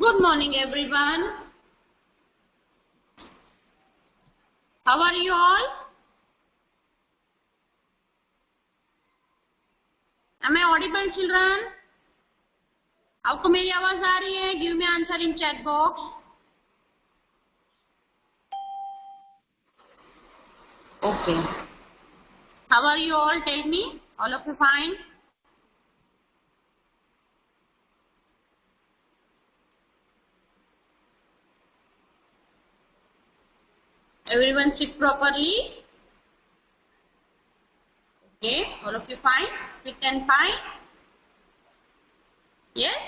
Good morning, everyone. How are you all? Am I audible, children? आपको मेरी आवाज आ रही है? Give me answer in chat box. Okay. How are you all? Tell me. All of you fine? Everyone sit properly. Okay. All of you fine? Fit and fine? Yes?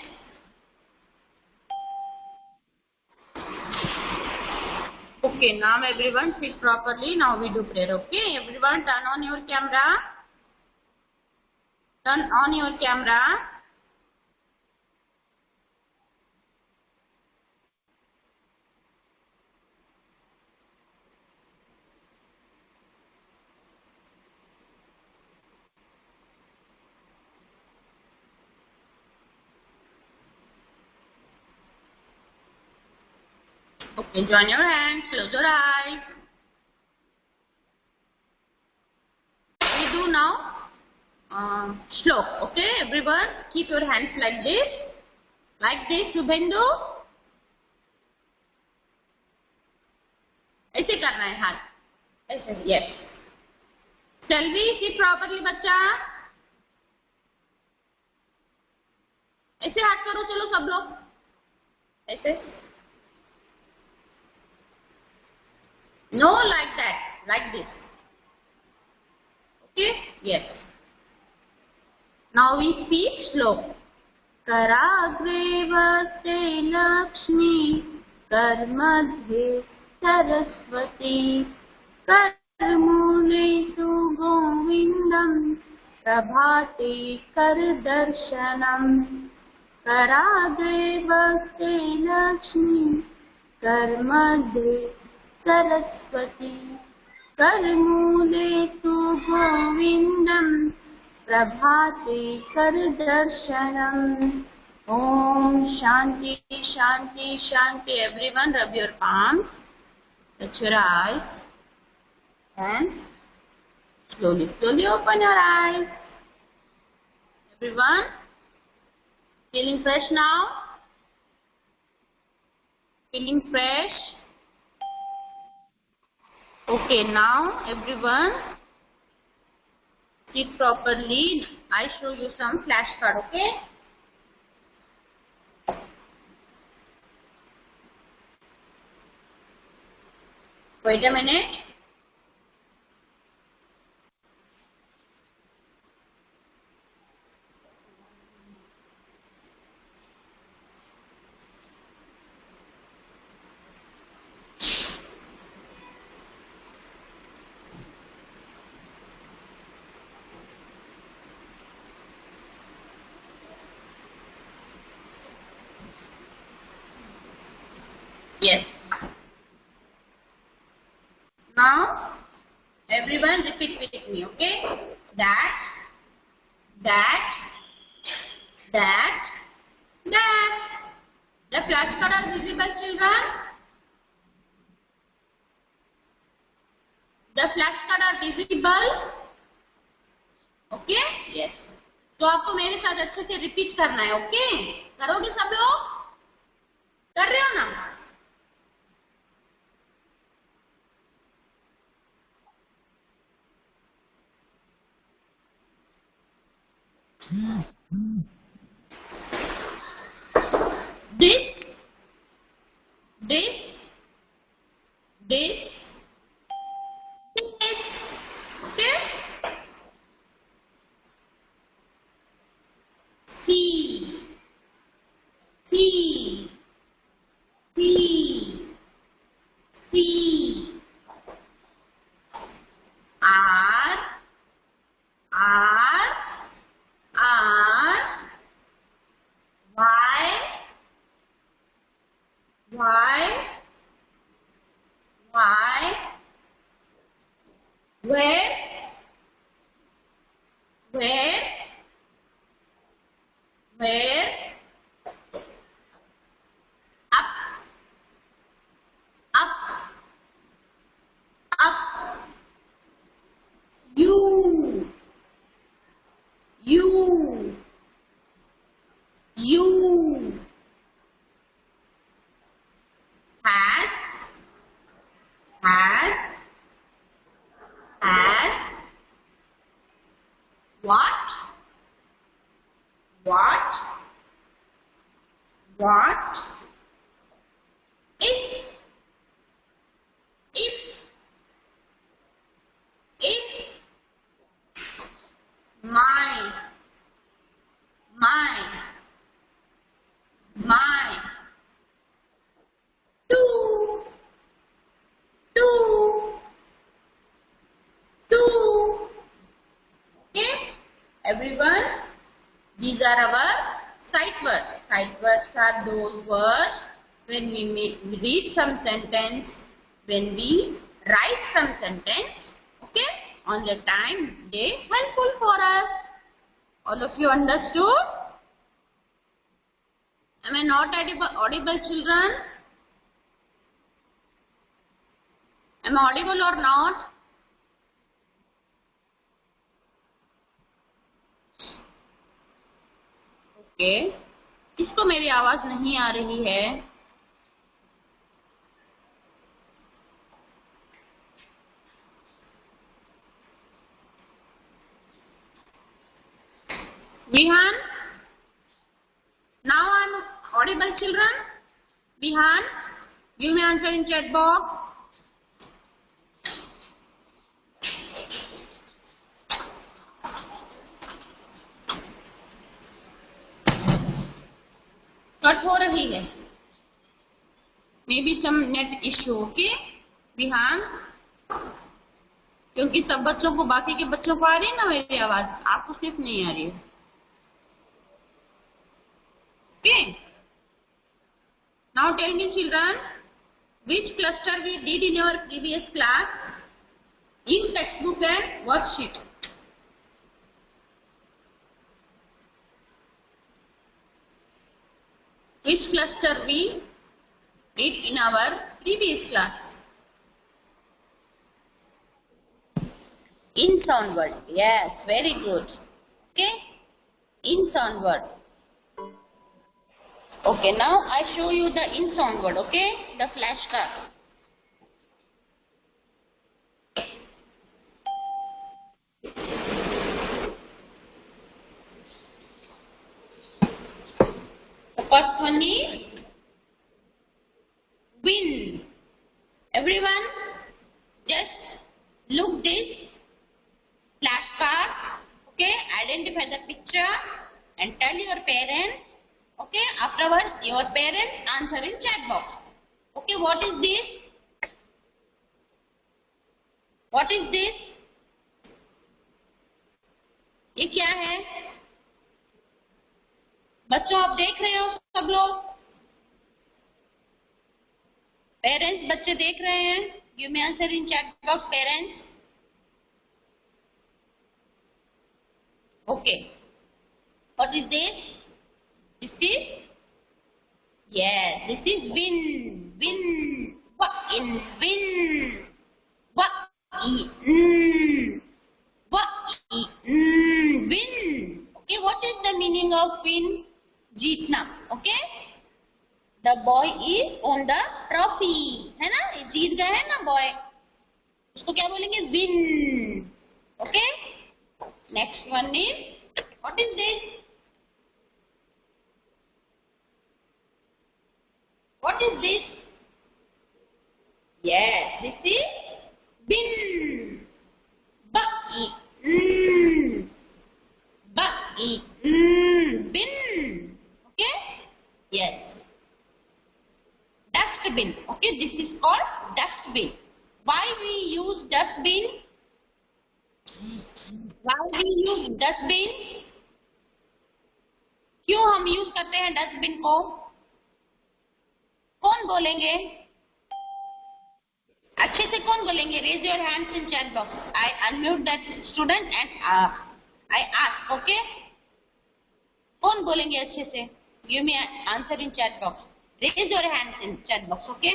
Okay. Now everyone sit properly. Now we do prayer. Okay. Everyone turn on your camera. Turn on your camera. Okay, join your hands, close your eyes. We do now slok. Okay, everyone, keep your hands like this, Subhendu. ऐसे करना है हाथ, ऐसे. Yes. Selvi, sit properly, बच्चा. ऐसे हाथ करो, चलो सब लोग. ऐसे. No, like that, like this. Okay? Yes. Now we speak slok. कराग्रे वस्ते लक्ष्मी, कर्मध्ये सरस्वती, करमूले तु गोविन्दं, प्रभाते करदर्शनम्. कराग्रे वस्ते लक्ष्मी, कर्मध्ये सरस्वती, करमूले तु गोविन्दं, प्रभाते करदर्शनम्. Om Shanti Shanti Shanti. Everyone rub your palms, touch your eyes and slowly open your eyes. Everyone feeling fresh now? Feeling fresh? Okay, now everyone sit properly. I show you some flashcard, okay? Wait a minute. Yes. Now, everyone repeat with me, okay? That. The flashcards are visible, children? The flashcards are visible? Okay? Yes. तो आपको मेरे साथ अच्छे से repeat करना है, okay? करोगे सब लोग? कर रहे हो ना? This, okay? C, What? What? What? If. If. If. My. My. My. Two. Two. Two. Okay, everyone, these are our sight words. Sight words are those words when we read some sentence, when we write some sentence, okay, on the time they helpful for us. All of you understood? Am I not audible, children? Am I audible or not? Okay, किसको मेरी आवाज नहीं आ रही है? Vihan, now I'm audible, children. Vihan, give me answer in chat box. Cut हो रही है, maybe some net issue. Okay Vihan, क्योंकि सब बच्चों को, बाकी के बच्चों को आ रही है ना मेरी आवाज, आपको सिर्फ नहीं आ रही है. Okay, now tell me children, which cluster we did in your previous class in textbook and worksheet? Which cluster we did in our previous class? In sound word. Yes, very good. Okay, in sound word. Okay, now I show you the in sound word. Okay, the flashcard. First one is win. Everyone, just look this flashcard. Okay, identify the picture and tell your parents. Okay, afterwards your parents answer in chat box. Okay, what is this? What is this? ये क्या है? बच्चों आप देख रहे हो सब लोग? पेरेंट्स बच्चे देख रहे हैं? Give me answer in chat box parents. Okay, what is this? This is, yes, this is win. Win, what in win, what in, what in win. Okay, what is the meaning of win? जीतना. Okay, the boy is on the trophy, है ना, जीत गए है ना boy, उसको क्या बोलेंगे? Win. Okay, next one is, what is this? What is this? Yes, this is win. Bin. Okay, yes. Dustbin. Okay, this is called dustbin. Why we use dustbin? Why we use dustbin? क्यों हम use करते हैं dustbin को? कौन बोलेंगे? अच्छे से कौन बोलेंगे? Raise your hands in chat box. I unmute that student and I ask. Okay, कौन बोलेंगे अच्छे से? Give me answer in chat box. Raise your hands in chat box. Okay,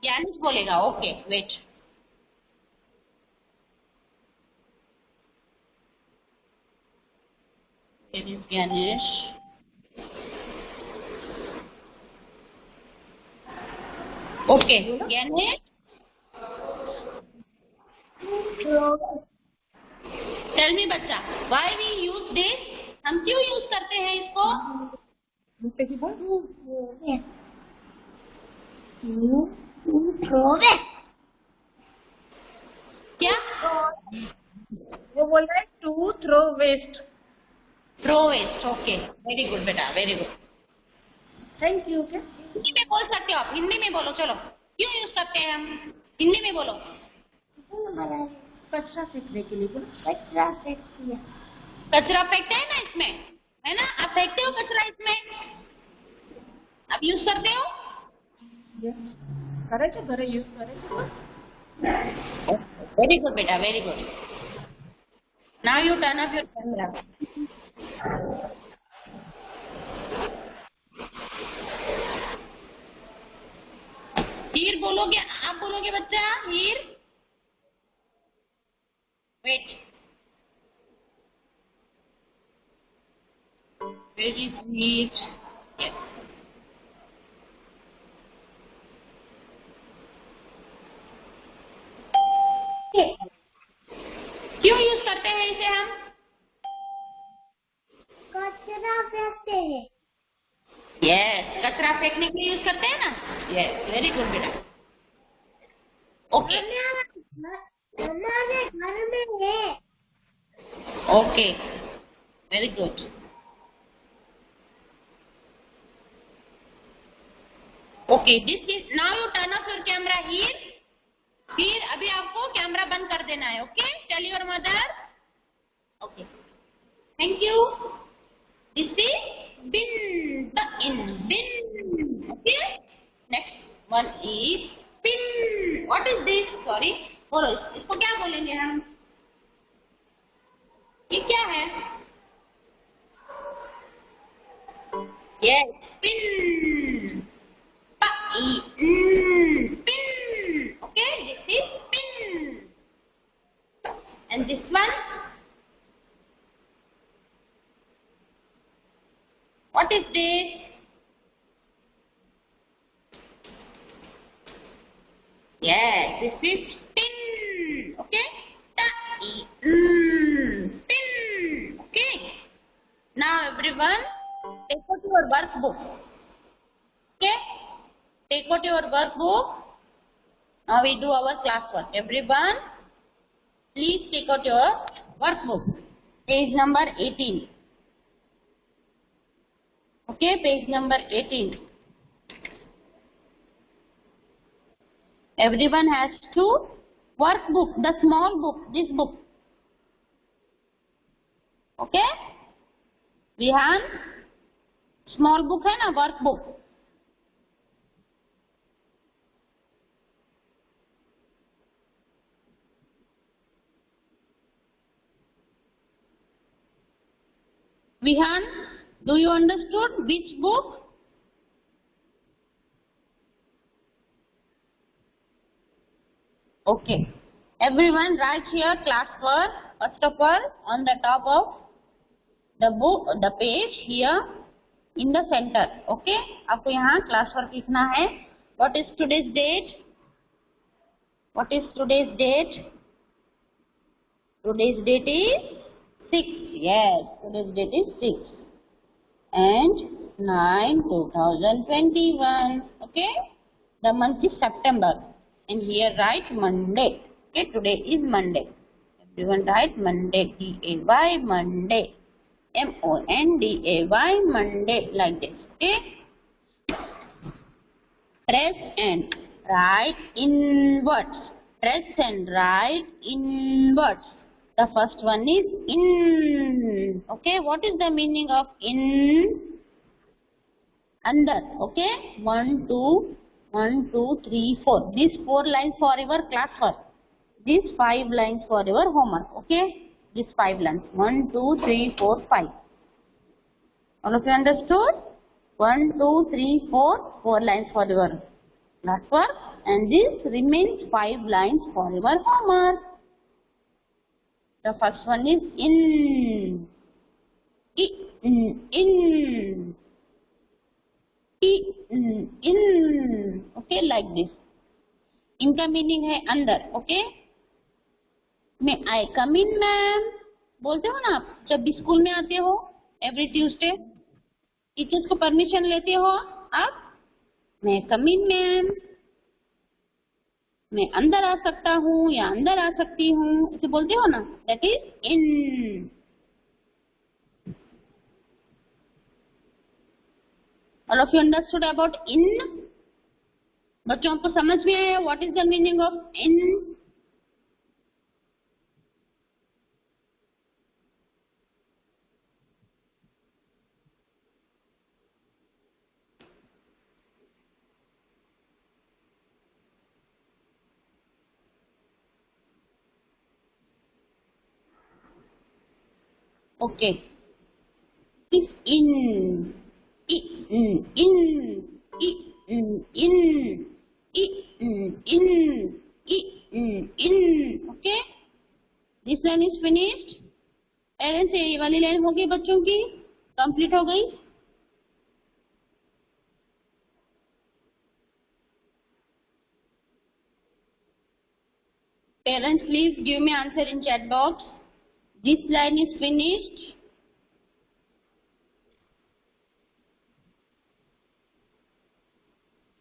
Gyanesh बोलेगा. Okay, wait. Where is Ganesh? Okay, Ganesh. Tell me बच्चा, why we use this? हम क्यों use करते हैं इसको? क्या? वो बोल रहा है to throw waste. Throw waste. Okay, very good बेटा, वेरी गुड। Thank you. क्या हिंदी में बोल सकते हो आप, हिंदी में बोलो। चलो, क्यों यूज करते हैं हम? हिंदी में बोलो। कचरा फेंकने के लिए बोलो, कचरा फेंक दिया। कचरा फेंकते हैं ना इसमें, है ना? आप फेंकते हो कचरा इसमें? आप यूज करते हो? करे तो घरे यूज करे। वेरी गुड बेटा, very good. Now you turn off your camera. Heer बोलोगे, आप बोलोगे बच्चा? Heer, wait, very sweet. क्यों यूज करते हैं इसे हम? कचरा फेंकते हैं। यस, कचरा फेंकने के लिए यूज करते हैं ना। यस, वेरी गुड बेटा। ओके, हमारे घर में है। Okay, very good. Okay, this is, now you turn off your camera here. फिर अभी आपको कैमरा बंद कर देना है। Okay, tell your mother. Okay, thank you. This is bin, the in bin. Okay, next one is pin. What is this? Sorry, बोलो, इसको क्या बोलेंगे हम? ये क्या है? Yes, pin. Pin. Okay, this is pin. And this one? What is this? Yes, this is pin. Okay? Pin. Okay? Now everyone, take out your workbook. Okay? Take out your workbook. Now we do our classwork. Everyone, please take out your workbook. Page number 18. Okay, page number 18. Everyone has to workbook, the small book, this book. Okay? Vihan, small book है ना, workbook. Vihan, do you understood which book? Okay. Everyone write here classwork. First of all, on the top of the book, the page here in the center. Okay? आपको यहाँ classwork लिखना है. What is today's date? What is today's date? Today's date is 6. Yes, today's date is 6. And 9/2021. Okay? The month is September. And here write Monday. Okay, today is Monday. Everyone write Monday. D-A-Y, Monday. M-O-N-D-A-Y, Monday. Like this. Okay? Press and write inwards. Press and write inwards. The first one is in. Okay, what is the meaning of in? Under. Okay, 1, 2, 1, 2, 3, 4. These 4 lines for your classwork. These 5 lines for your homework. Okay, these 5 lines. 1, 2, 3, 4, 5. All of you understood? 1, 2, 3, 4. 4 lines for your classwork. And this remains 5 lines for your homework. The first one is in. In. In. Okay, like this. इनका meaning है अंदर. Okay? May I come in, ma'am? बोलते हो ना आप, जब भी school में आते हो एवरी ट्यूसडे, टीचर्स को परमिशन लेते हो आप, मैं कम इन मैम, मैं अंदर आ सकता हूँ या अंदर आ सकती हूँ, इसे बोलते हो ना, that is in. All of you understood about in? बच्चों आपको समझ में आया what is the meaning of in? Okay, is in, in, in, in, in. Okay, this line is finished. Parents, ये वाली लाइन होगी बच्चों की, कंप्लीट हो गई। Parents, please give me answer in chat box. This line is finished.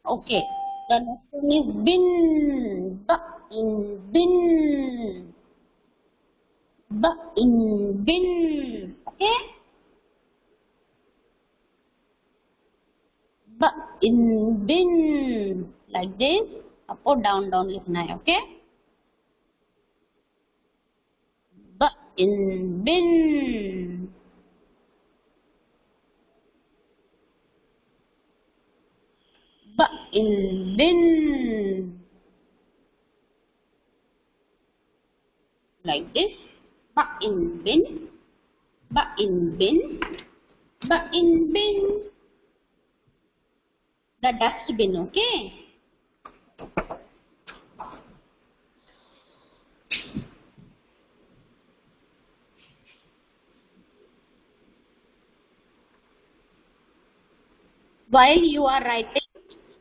Okay, the next one is bin, in bin, in bin. Okay, in bin, like this, up or down लिखना है। Okay, in bin, in bin, like this, in bin, in bin, in bin, the dustbin. Okay, while you are writing,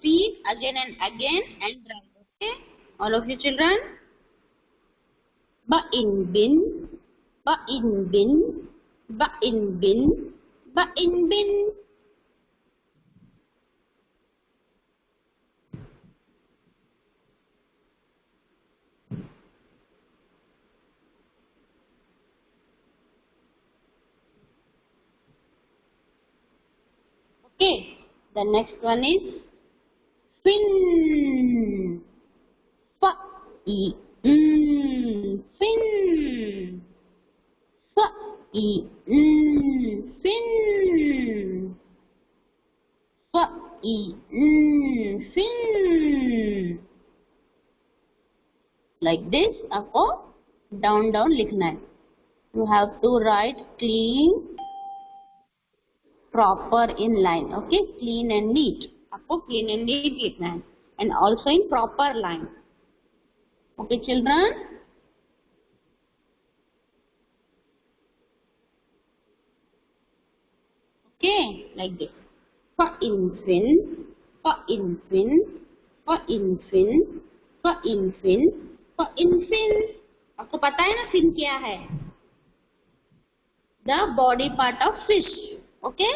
speak again and again and write. Okay, all of you children, in bin, in bin, in bin, in bin. Okay, the next one is fin. Fin. Fin. Fin. Like this, आपको down लिखना है. You have to write clean, proper in line. Okay, clean and neat. आपको clean and neat लिखना है, and also in proper line. Okay, children. Okay, like this. In fin, in fin, in fin, in fin, in fin. आपको पता है ना fin क्या है? The body part of fish. Okay?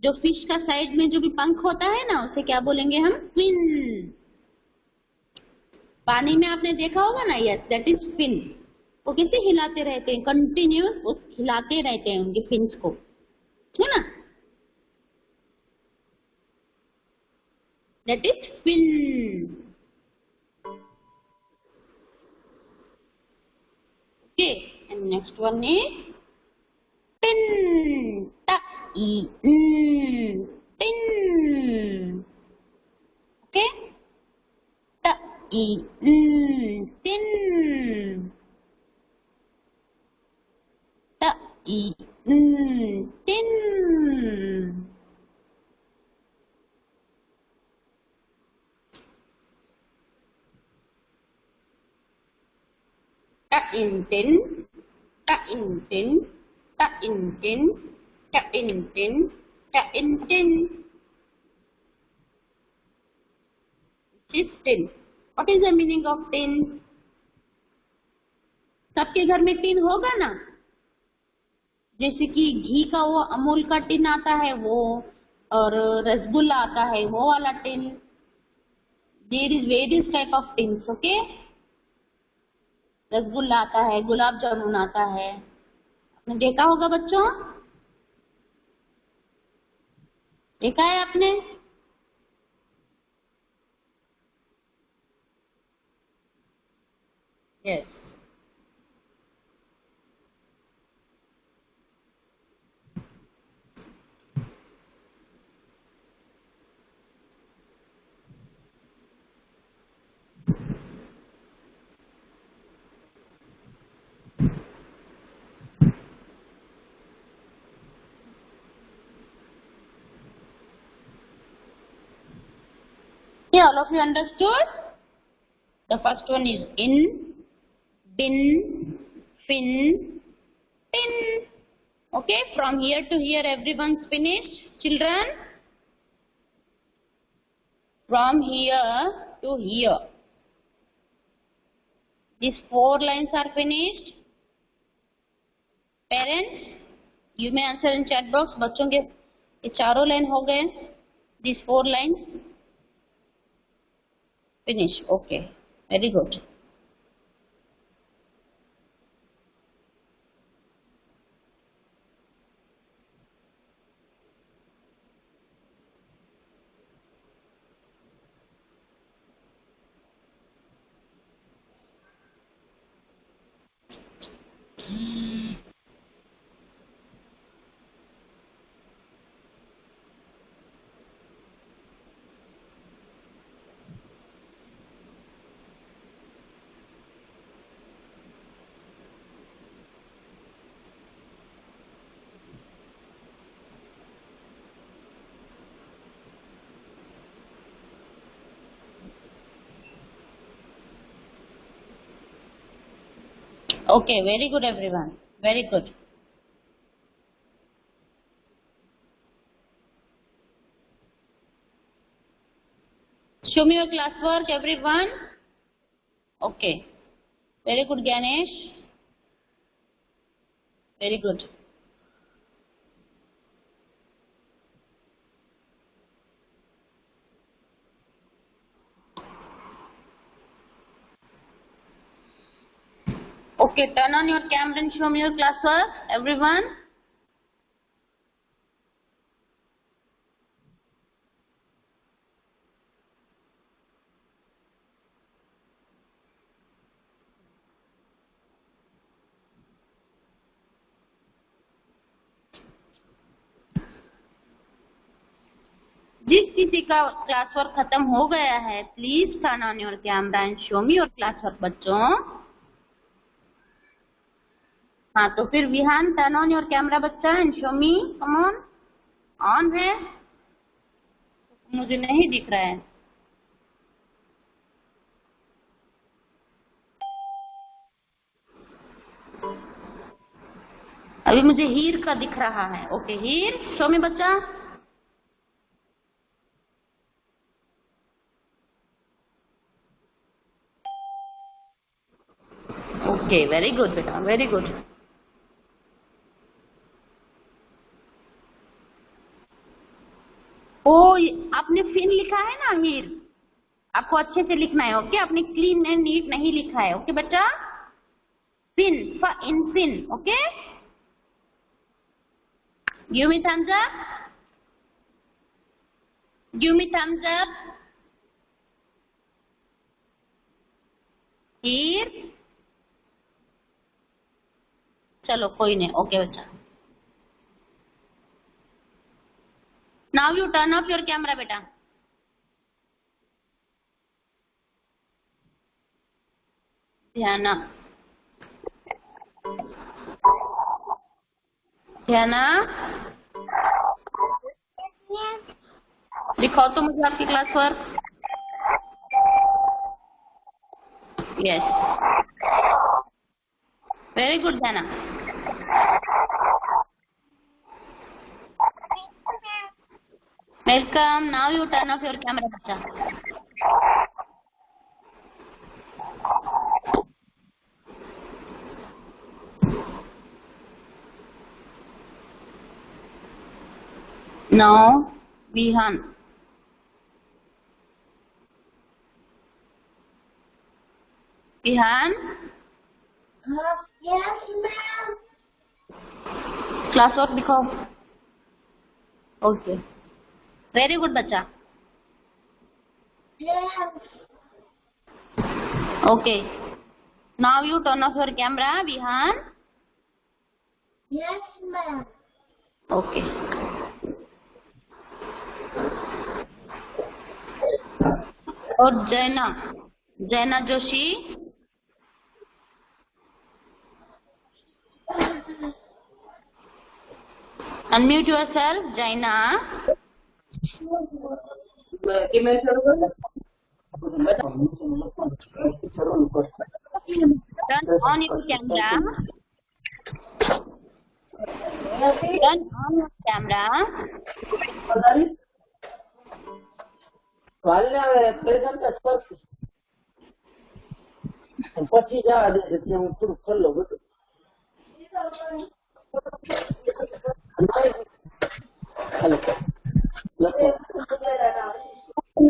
जो फिश का साइड में जो भी पंख होता है ना, उसे क्या बोलेंगे हम? फिन. पानी में आपने देखा होगा ना, यस, दैट इज फिन. वो कैसे हिलाते रहते हैं, कंटिन्यूस वो हिलाते रहते हैं उनके फिन्स को, है ना? That is fin. Okay, and next one is tin. Tin. Okay, tin. Tin. In tin, in tin, in tin, in tin, in tin. This is tin. What is the meaning of tin? सबके घर में tin होगा ना? जैसे कि घी का वो अमूल का टिन आता है वो, और रसगुल्ला आता है वो वाला tin. There is various type of tins, okay. Rasgulla आता है, गुलाब जामुन आता है, आपने देखा होगा बच्चों, देखा है आपने? Yes. Yeah, all of you understood? The first one is in, bin, fin, tin. Okay, from here to here everyone's finished, children? From here to here. These 4 lines are finished. Parents, you may answer in chat box. बच्चों के ये चारों line हो गए. These 4 lines finish. Okay, very good. Okay, very good everyone. Very good. Show me your classwork, everyone. Okay. Very good, Ganesh. Very good. Okay, turn on your camera and show me your classwork, everyone. जिस किसी का classwork खत्म हो गया है, please turn on your camera and show me your classwork बच्चों. हाँ, तो फिर Vihan turn on your camera बच्चा and show me. Come on है, मुझे नहीं दिख रहा है. अभी मुझे हीर का दिख रहा है. ओके हीर, शो मी बच्चा. ओके, वेरी गुड बेटा, वेरी गुड. ओ, आपने फिन लिखा है ना हीर, आपको अच्छे से लिखना है. ओके, आपने क्लीन एंड नीट नहीं लिखा है. ओके बच्चा, fin, in fin. Okay, give me thumbs up, give me thumbs up. Heer, चलो कोई नहीं. ओके बच्चा, now you turn off your camera बेटा. ध्याना, ध्याना, दिखाओ तो मुझे आपकी class work. Yes, very good Dhyana. Welcome. Now you turn off your camera बच्चा. Now, Vihan. Vihan, Yes, ma'am. class work दिखाओ. Okay. Very good, बच्चा. Yes. Okay. Now you turn off your camera, Vihan. Yes, ma'am. Okay. और जैना Joshi. Unmute yourself, Jaina. Turn on your camera. Turn on your camera. પછી જવા દે એટલે હું થોડું ખોલો બધું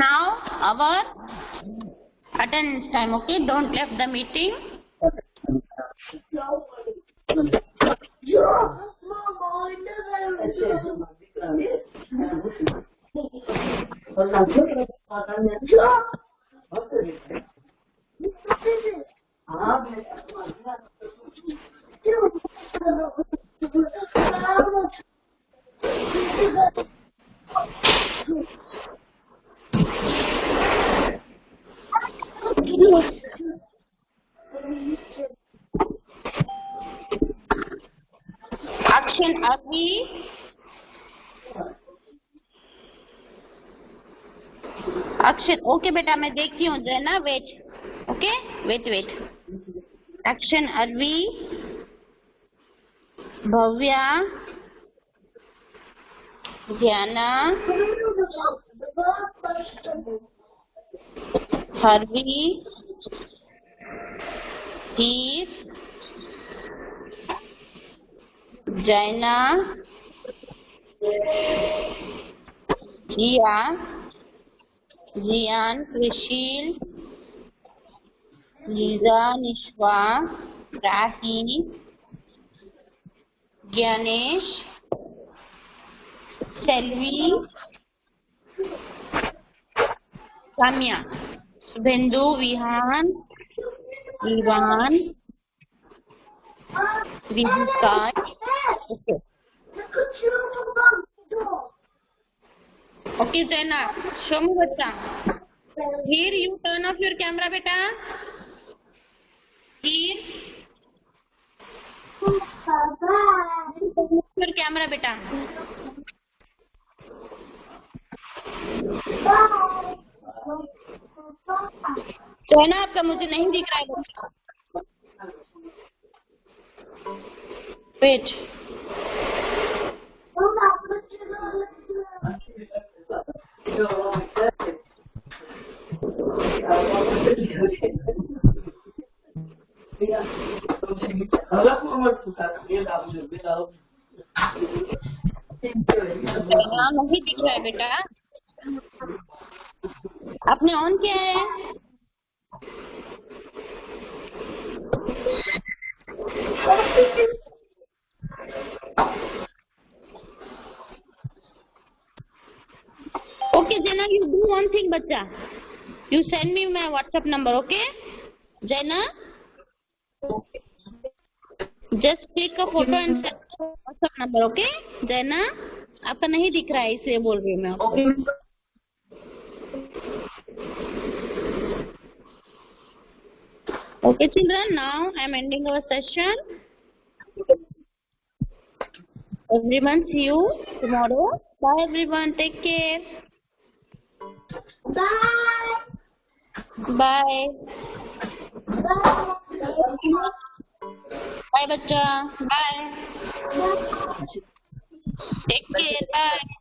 Now our attendance time. Okay, don't leave the meeting. Action अभी. Action. Okay बेटा मैं देखती हूँ जैना. Wait. Okay. Wait. Action अभी. भव्या. ध्याना. Harvi. Peace. Jaina. Jiya. Jiyan. Krishil. Lisa. Nishwa. Rahi. Gyanesh. Selvi. Kamya. Shubhendu. Vihan. Ivaan. Vibhuka. Okay, Zaina. Show me बच्चा. Here you turn off your camera बेटा. Here. Turn off your camera बेटा. Zaina आपका मुझे नहीं दिख रहा है बच्चा. Wait. नहीं दिख रहा है बेटा. आपने ऑन किया है. Okay, Jaina, you do one thing, बच्चा. You send me my WhatsApp number, okay? Jaina? Just take a photo and send me WhatsApp number, okay? Jaina? आपका नहीं दिख रहा है इसलिए बोल रही हूँ मैं आपको. Okay, children, now I am ending our session. Everyone, see you tomorrow. Bye, everyone. Take care. Bye. Bye. Bye, बच्चा. Bye. Take care. Bye.